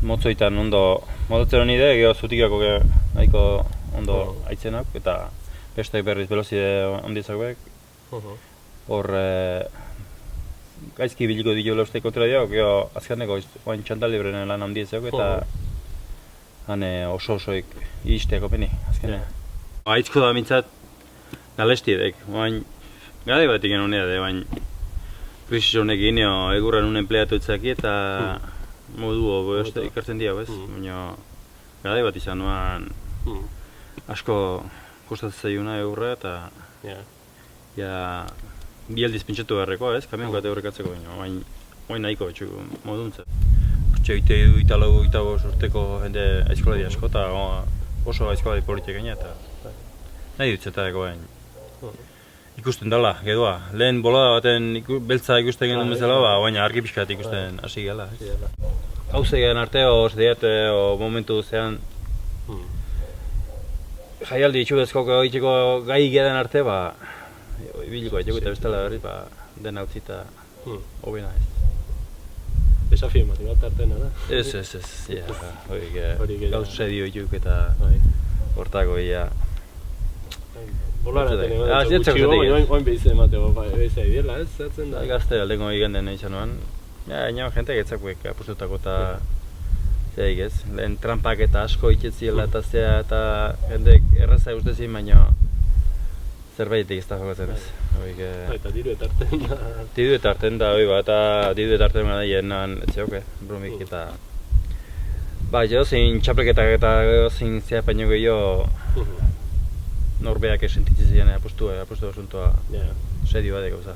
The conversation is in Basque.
motzoitan ondo modatzen honi de, gero zutikako nahiko ondo aitzenak, eta besteak berriz velozide onditzak hor gaizki biliko dituela uste kontra dira, gero azkarneko oain txantal librenen lan handitzak, eta han oso-osoik iristeako peni, azkenean. Aitzko da mintzat galestiedek, oain gade bat iken honea de, oain krisis honek gineo egurran un empleatu itzaki eta modu ikartzen dira, bez? Baina gade bat izan, oan asko kostatzen zaiuna egurra eta bi aldiz pentsatu beharrekoa, ez? Kamion bat eurrekatzeko, baina oain nahiko betxuko moduntza. Txeite du itago urteko jende aizkoladi asko eta oso aizkoladi politik gaina eta nahi dutzetareko bain. Ikusten dela, gedoa. Lehen bolada baten beltza ikusten genuen bezala, baina argi pixkat ikusten hasi gela. Hauze gen arte, momentu zean jaialdi itxudezko egiteko gai geden arte, ibiliko egiteko eta bestela berriz, den hau zita hobena ez. Desafio bat artena, da? Ez, gauz sedio ituk eta hortako ia. Bolara tenen gutxi oin behize emateko, behize idiela, ez? Zertzen da? Gazte aldengo egin den izan nuen. Ina jente getzakuek apustutako eta zeik ez. Lehen trampak eta asko iketziela eta zea eta jendek erraza guztezin, baina zerbaitik ez da jokatzen ez. Eta diru etarten da. Diru etarten da, eta diru etarten da jenan etxeoke, brumik eta... Jo zin txapleketak eta zin zeapaino gehiago norbeak esentitzen ziren apustu asuntoa serio bat gauza.